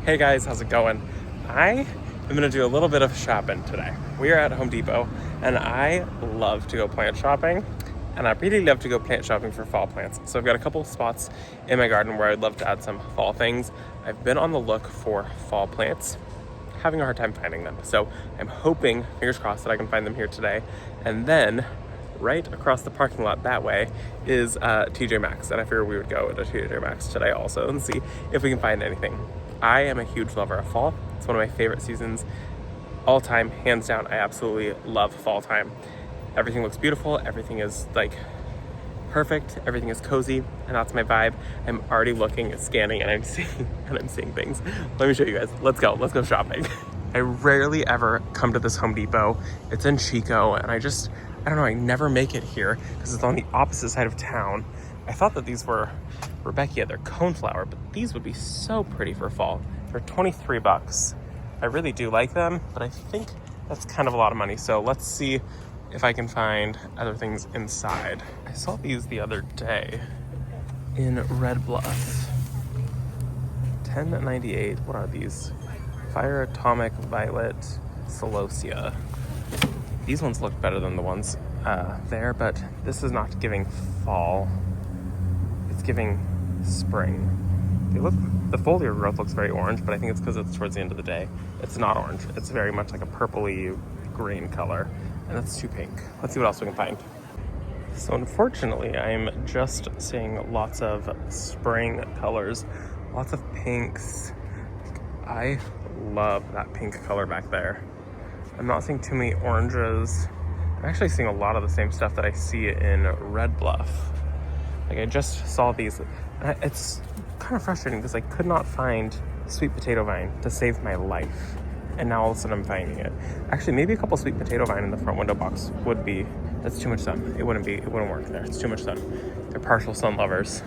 Hey guys, how's it going? I am gonna do a little bit of shopping today. We are at Home Depot and I love to go plant shopping, and I really love to go plant shopping for fall plants. So I've got a couple of spots in my garden where I'd love to add some fall things. I've been on the look for fall plants, having a hard time finding them. So I'm hoping, fingers crossed, that I can find them here today. And then right across the parking lot that way is TJ Maxx, and I figured we would go to TJ Maxx today also and see if we can find anything. I am a huge lover of fall. It's one of my favorite seasons all time, hands down. I absolutely love fall time. Everything looks beautiful, everything is like perfect, everything is cozy, and that's my vibe. I'm already looking, scanning, and I'm seeing things. Let me show you guys. Let's go shopping. I rarely ever come to this Home Depot. It's in Chico, and I don't know, I never make it here because it's on the opposite side of town. I thought that these were Rebecca, they're coneflower, but these would be so pretty for fall. They're 23 bucks. I really do like them, but I think that's kind of a lot of money. So let's see if I can find other things inside. I saw these the other day in Red Bluff. $10.98. What are these? Fire Atomic Violet Celosia. These ones look better than the ones there, but this is not giving fall. It's giving spring. The foliar growth looks very orange, but I think it's because it's towards the end of the day. It's not orange. It's very much like a purpley green color, and that's too pink. Let's see what else we can find. So unfortunately, I'm just seeing lots of spring colors, lots of pinks. I love that pink color back there. I'm not seeing too many oranges. I'm actually seeing a lot of the same stuff that I see in Red Bluff. Like, I just saw these. It's kind of frustrating because I could not find sweet potato vine to save my life. And now all of a sudden I'm finding it. Actually, maybe a couple sweet potato vine in the front window box would be, that's too much sun. It wouldn't work there. It's too much sun. They're partial sun lovers.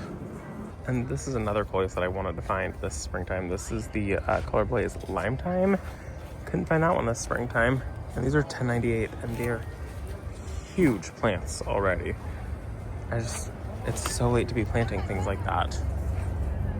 And this is another coleus that I wanted to find this springtime. This is the Color Blaze Lime Time. Couldn't find that one this springtime. And these are $10.98, and they're huge plants already. It's so late to be planting things like that.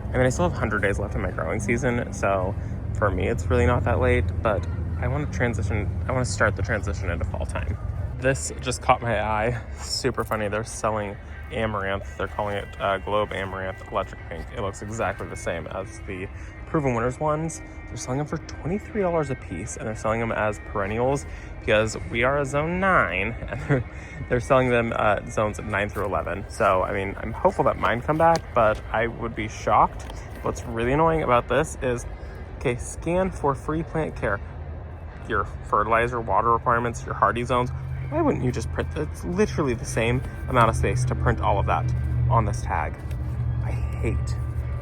I mean, I still have 100 days left in my growing season, so for me, it's really not that late, but I want to start the transition into fall time. This just caught my eye. Super funny. They're selling amaranth. They're calling it Globe Amaranth Electric Pink. It looks exactly the same as the Proven Winners ones. They're selling them for $23 a piece, and they're selling them as perennials because we are a zone 9, and they're selling them zones 9 through 11. So, I mean, I'm hopeful that mine come back, but I would be shocked. What's really annoying about this is, okay, scan for free plant care, your fertilizer, water requirements, your hardy zones. Why wouldn't you just print? It's literally the same amount of space to print all of that on this tag. I hate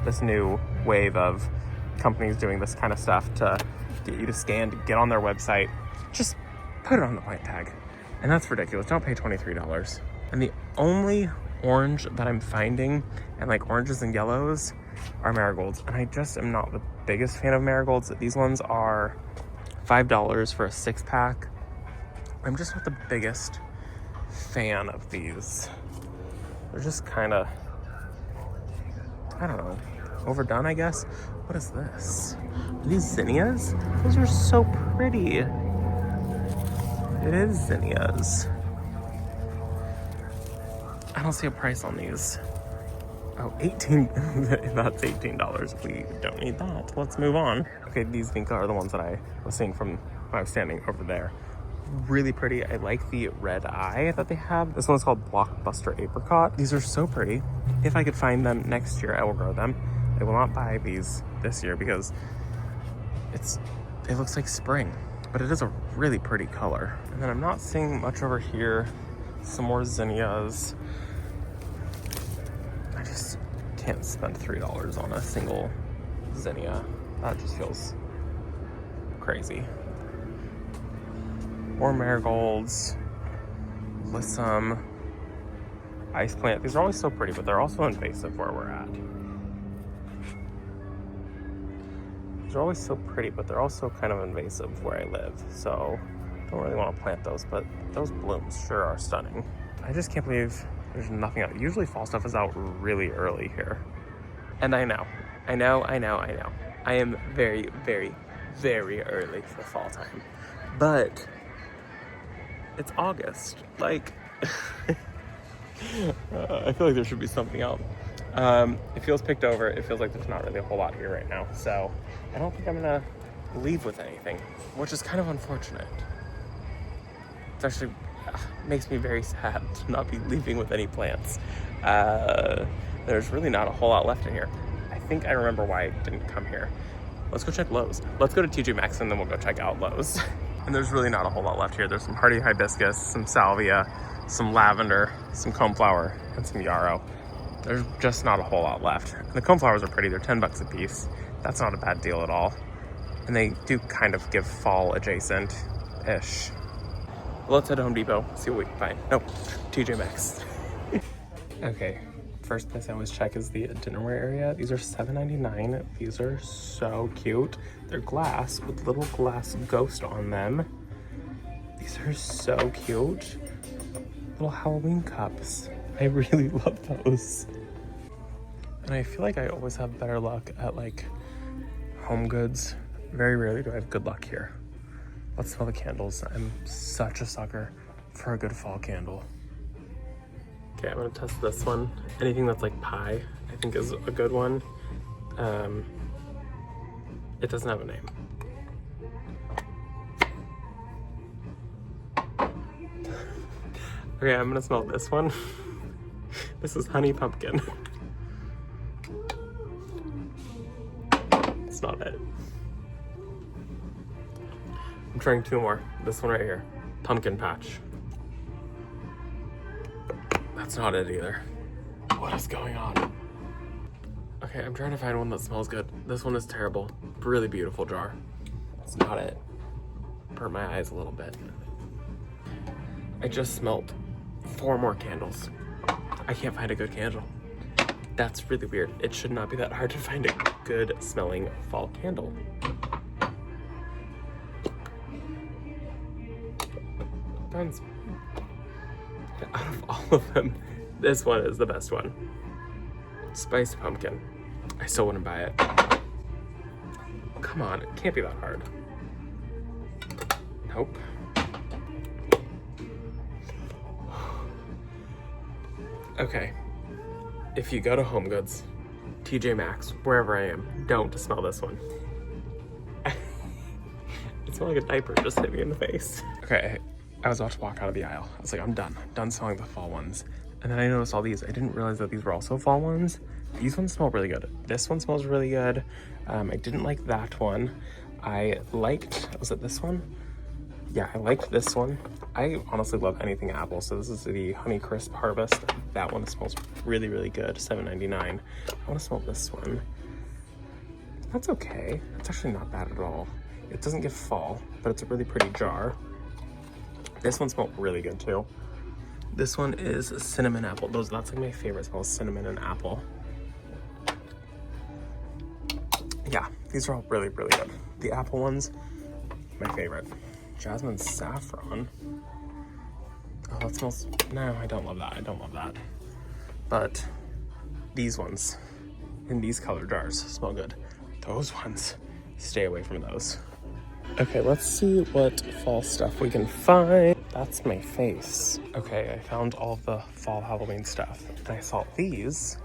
this new wave of companies doing this kind of stuff to get you to scan, to get on their website. Just put it on the plant tag. And that's ridiculous. Don't pay $23. And the only orange that I'm finding, and like oranges and yellows, are marigolds. And I just am not the biggest fan of marigolds. These ones are $5 for a 6-pack. I'm just not the biggest fan of these. They're just kind of, I don't know, overdone, I guess. What is this? Are these zinnias? Those are so pretty. It is zinnias. I don't see a price on these. Oh, that's $18. We don't need that. Let's move on. Okay, these Vinca are the ones that I was seeing from when I was standing over there. Really pretty. I like the red eye that they have. This one's called Blockbuster Apricot. These are so pretty. If I could find them next year, I will grow them. I will not buy these this year because it looks like spring, but it is a really pretty color. And then I'm not seeing much over here. Some more zinnias. I just can't spend $3 on a single zinnia. That just feels crazy. More marigolds, lissum, ice plant. These are always so pretty, but they're also invasive where we're at. They're always so pretty, but they're also kind of invasive where I live. So I don't really want to plant those, but those blooms sure are stunning. I just can't believe there's nothing out. Usually fall stuff is out really early here. And I know. I am very, very, very early for fall time. But it's August. Like, I feel like there should be something out. It feels picked over. It feels like there's not really a whole lot here right now. So I don't think I'm gonna leave with anything, which is kind of unfortunate. It's actually makes me very sad to not be leaving with any plants. There's really not a whole lot left in here. I think I remember why I didn't come here. Let's go check Lowe's. Let's go to TJ Maxx and then we'll go check out Lowe's. And there's really not a whole lot left here. There's some hardy hibiscus, some salvia, some lavender, some coneflower, and some yarrow. There's just not a whole lot left. And the coneflowers are pretty. They're 10 bucks a piece. That's not a bad deal at all. And they do kind of give fall adjacent-ish. Let's head to Home Depot, see what we can find. Nope, TJ Maxx. Okay, first place I always check is the dinnerware area. These are $7.99. These are so cute. They're glass with little glass ghost on them. These are so cute. Little Halloween cups. I really love those. And I feel like I always have better luck at like home goods. Very rarely do I have good luck here. Let's smell the candles. I'm such a sucker for a good fall candle. Okay, I'm gonna test this one. Anything that's like pie, I think is a good one. It doesn't have a name. Okay, I'm gonna smell this one. This is honey pumpkin. It's not it. I'm trying two more. This one right here, pumpkin patch. That's not it either. What is going on? Okay, I'm trying to find one that smells good. This one is terrible. Really beautiful jar. That's not it. Burnt my eyes a little bit. I just smelled 4 more candles. I can't find a good candle. That's really weird. It should not be that hard to find a good smelling fall candle. Out of all of them, this one is the best one. Spiced pumpkin. I still wouldn't buy it. Come on, it can't be that hard. Nope. Okay, if you go to Home Goods, TJ Maxx, wherever I am, don't smell this one. It smells like a diaper just hit me in the face. Okay, I was about to walk out of the aisle. I was like, I'm done smelling the fall ones. And then I noticed all these. I didn't realize that these were also fall ones. These ones smell really good. This one smells really good. I didn't like that one. I liked, was it this one? Yeah, I liked this one. I honestly love anything apple. So this is the Honey Crisp Harvest. That one smells really, really good. $7.99. I want to smell this one. That's okay. It's actually not bad at all. It doesn't give fall, but it's a really pretty jar. This one smelled really good too. This one is cinnamon apple. That's like my favorite smell, cinnamon and apple. Yeah, these are all really, really good. The apple ones, my favorite. Jasmine saffron. Oh, that smells, no, I don't love that. I don't love that. But these ones in these color jars smell good. Those ones, stay away from those. Okay, let's see what fall stuff we can find. That's my face. Okay, I found all of the fall Halloween stuff. And I saw these,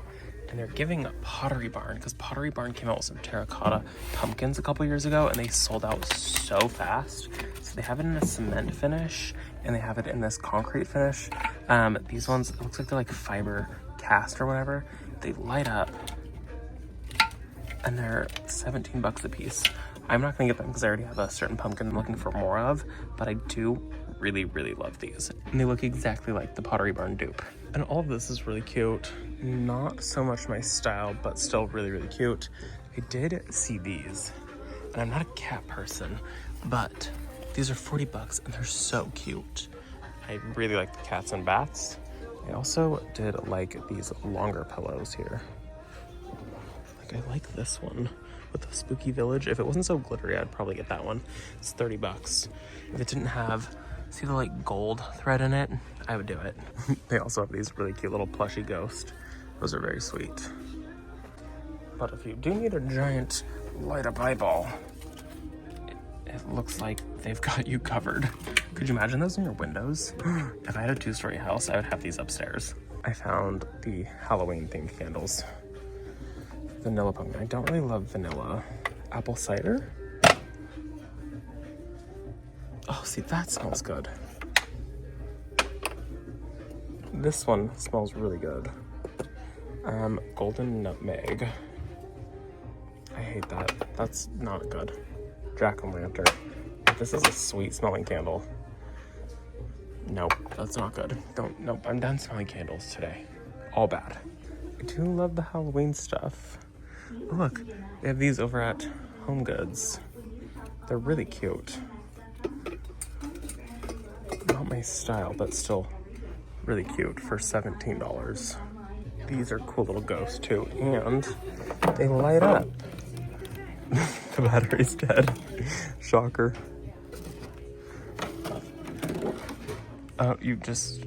and they're giving Pottery Barn, because Pottery Barn came out with some terracotta pumpkins a couple years ago, and they sold out so fast. So they have it in a cement finish, and they have it in this concrete finish. These ones, it looks like they're like fiber cast or whatever. They light up, and they're 17 bucks a piece. I'm not gonna get them because I already have a certain pumpkin I'm looking for more of, but I do really, really love these. And they look exactly like the Pottery Barn dupe. And all of this is really cute. Not so much my style, but still really, really cute. I did see these, and I'm not a cat person, but these are 40 bucks and they're so cute. I really like the cats and bats. I also did like these longer pillows here. Like I like this one with the spooky village. If it wasn't so glittery, I'd probably get that one. It's 30 bucks. If it didn't have, see the like gold thread in it, I would do it. They also have these really cute little plushy ghosts. Those are very sweet. But if you do need a giant light up eyeball. It looks like they've got you covered. Could you imagine those in your windows? If I had a 2-story house, I would have these upstairs. I found the Halloween themed candles. Vanilla pumpkin. I don't really love vanilla. Apple cider? Oh, see, that smells good. This one smells really good. Golden nutmeg. I hate that. That's not good. Jack-o'-lantern. This is a sweet smelling candle. Nope, that's not good. Nope, I'm done smelling candles today. All bad. I do love the Halloween stuff. Oh, look, they have these over at Home Goods. They're really cute. Not my style, but still really cute for $17. These are cool little ghosts too, and they light up. The battery's dead. Shocker. Oh, you just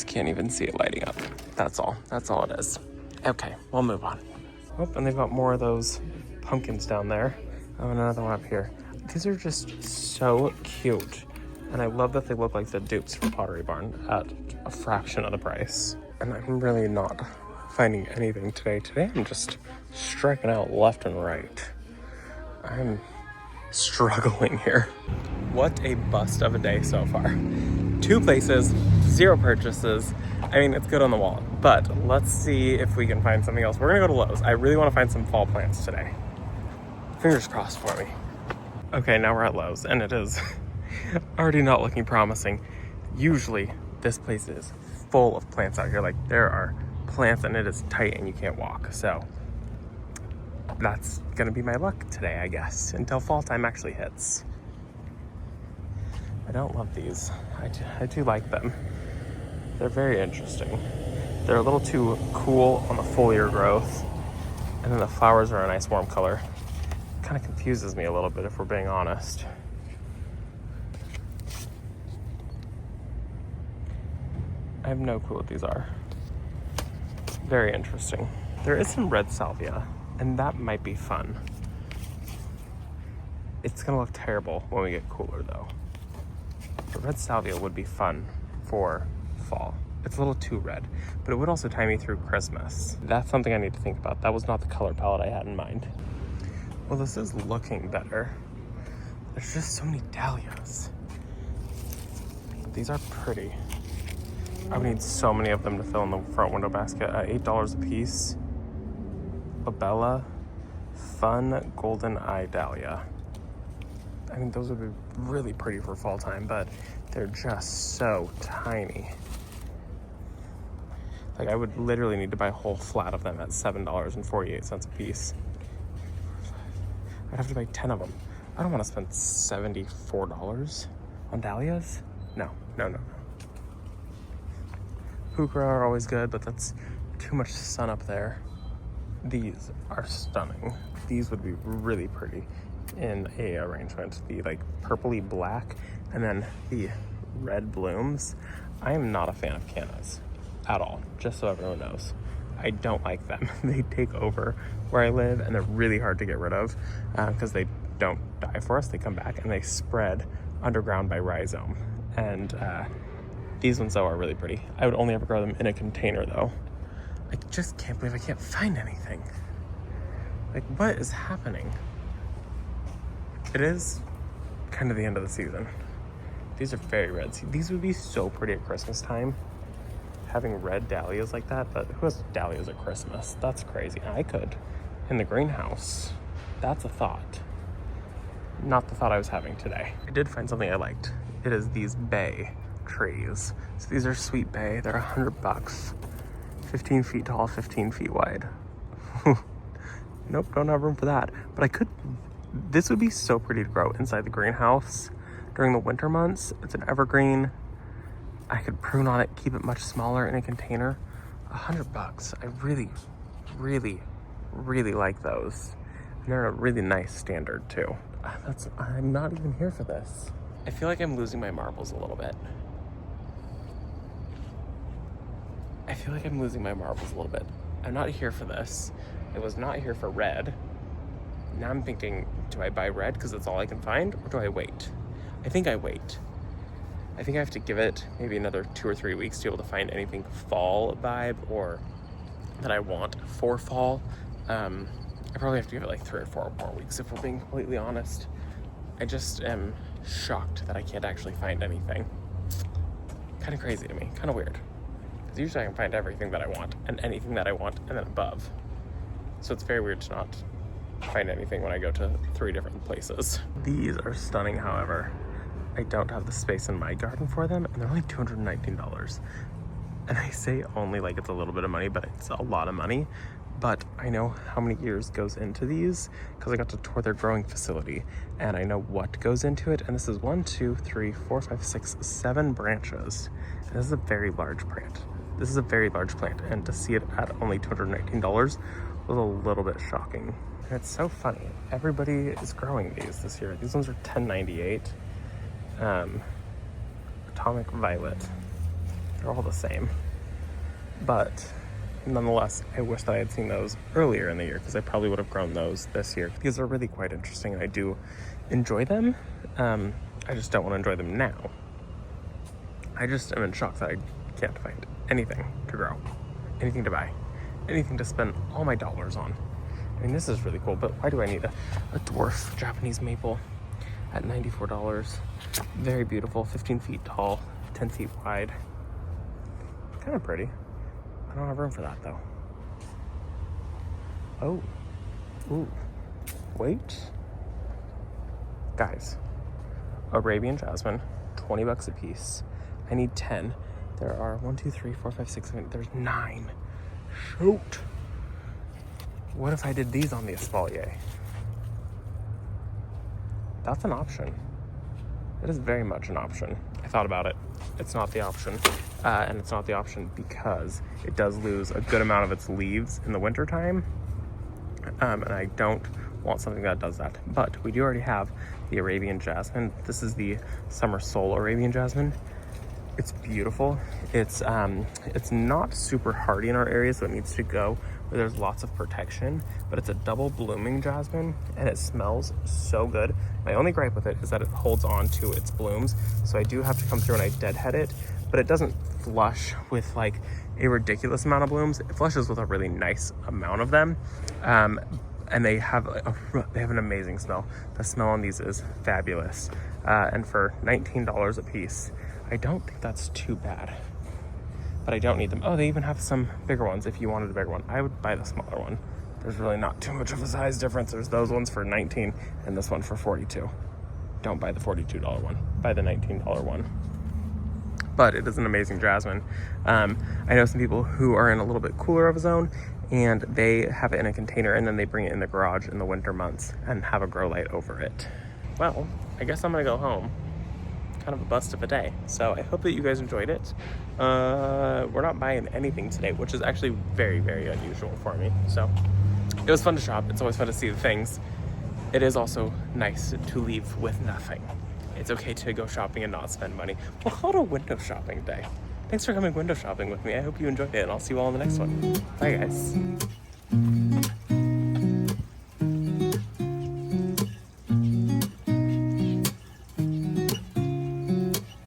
can't even see it lighting up. That's all it is. Okay, we'll move on. Oh, and they've got more of those pumpkins down there. Oh, and another one up here. These are just so cute. And I love that they look like the dupes from Pottery Barn at a fraction of the price. And I'm really not finding anything today. Today I'm just striking out left and right. I'm struggling here. What a bust of a day so far. 2 places, 0 purchases. I mean, it's good on the wallet, but let's see if we can find something else. We're gonna go to Lowe's. I really wanna find some fall plants today. Fingers crossed for me. Okay, now we're at Lowe's, and it is already not looking promising. Usually, this place is full of plants out here. Like, there are plants and it is tight and you can't walk. So that's gonna be my luck today, I guess, until fall time actually hits. I don't love these. I do like them. They're very interesting. They're a little too cool on the foliar growth, and then the flowers are a nice warm color. Kind of confuses me a little bit if we're being honest. I have no clue what these are. Very interesting. There is some red salvia, and that might be fun. It's gonna look terrible when we get cooler though. But red salvia would be fun for fall. It's a little too red, but it would also tie me through Christmas. That's something I need to think about. That was not the color palette I had in mind. Well, this is looking better. There's just so many dahlias. These are pretty. I would need so many of them to fill in the front window basket. $8 a piece. Babella, Fun Golden Eye Dahlia. I mean, those would be really pretty for fall time, but they're just so tiny. Like, I would literally need to buy a whole flat of them at $7.48 a piece. I'd have to buy 10 of them. I don't want to spend $74 on dahlias. No. Heuchera are always good, but that's too much sun up there. These are stunning. These would be really pretty in a arrangement. The like purpley black and then the red blooms. I am not a fan of cannas at all, just so everyone knows. I don't like them. They take over where I live and they're really hard to get rid of because they don't die for us. They come back and they spread underground by rhizome. And these ones though are really pretty. I would only ever grow them in a container though. I just can't believe I can't find anything. Like, what is happening? It is kind of the end of the season. These are very red. See, these would be so pretty at Christmas time. Having red dahlias like that, but who has dahlias at Christmas? That's crazy. I could in the greenhouse. That's a thought. Not the thought I was having today. I did find something I liked. It is these bay trees. So these are sweet bay. They're $100. 15 feet tall, 15 feet wide. Nope, don't have room for that. But I could, this would be so pretty to grow inside the greenhouse during the winter months. It's an evergreen. I could prune on it, keep it much smaller in a container. $100. I really, really, really like those. And they're a really nice standard too. I'm not even here for this. I feel like I'm losing my marbles a little bit. I'm not here for this. It was not here for red. Now I'm thinking, do I buy red because it's all I can find, or do I wait? I think I wait. I think I have to give it maybe another 2 or 3 weeks to be able to find anything fall vibe or that I want for fall. I probably have to give it like 3 or 4 more weeks if we're being completely honest. I just am shocked that I can't actually find anything. Kind of crazy to me, kind of weird. Because usually I can find everything that I want and anything that I want and then above. So it's very weird to not find anything when I go to 3 different places. These are stunning, however. I don't have the space in my garden for them, and they're only $219. And I say only like it's a little bit of money, but it's a lot of money. But I know how many years goes into these because I got to tour their growing facility, and I know what goes into it. And this is 1, 2, 3, 4, 5, 6, 7 branches. And this is a very large plant. This is a very large plant, and to see it at only $219 was a little bit shocking. And it's so funny. Everybody is growing these this year. These ones are $10.98. Atomic Violet. They're all the same. But nonetheless, I wish that I had seen those earlier in the year because I probably would have grown those this year. These are really quite interesting and I do enjoy them. I just don't want to enjoy them now. I just am in shock that I can't find anything to grow, anything to buy, anything to spend all my dollars on. I mean, this is really cool, but why do I need a dwarf Japanese maple at $94? Very beautiful, 15 feet tall, 10 feet wide. Kind of pretty. I don't have room for that though. Oh, ooh, wait. Guys, Arabian jasmine, 20 bucks a piece. I need 10. There are 1, 2, 3, 4, 5, 6, 7, there's 9. Shoot. What if I did these on the espalier? That's an option. It is very much an option. I thought about it. It's not the option. And it's not the option because it does lose a good amount of its leaves in the wintertime. And I don't want something that does that. But we do already have the Arabian jasmine. This is the Summer Soul Arabian jasmine. It's beautiful. It's not super hardy in our area, so it needs to go where there's lots of protection, but it's a double blooming jasmine and it smells so good. My only gripe with it is that it holds on to its blooms, so I do have to come through and I deadhead it, but it doesn't flush with like a ridiculous amount of blooms. It flushes with a really nice amount of them. And they have an amazing smell. The smell on these is fabulous. And for $19 a piece, I don't think that's too bad. But I don't need them. Oh, they even have some bigger ones if you wanted a bigger one. I would buy the smaller one. There's really not too much of a size difference. There's those ones for $19 and this one for $42. Don't buy the $42 one. Buy the $19 one. But it is an amazing jasmine. I know some people who are in a little bit cooler of a zone and they have it in a container and then they bring it in the garage in the winter months and have a grow light over it. Well, I guess I'm gonna go home. Kind of a bust of a day. So I hope that you guys enjoyed it. We're not buying anything today, which is actually very, very unusual for me. So it was fun to shop. It's always fun to see the things. It is also nice to leave with nothing. It's okay to go shopping and not spend money. We'll call it a window shopping day. Thanks for coming window shopping with me. I hope you enjoyed it, and I'll see you all in the next one. Bye, guys.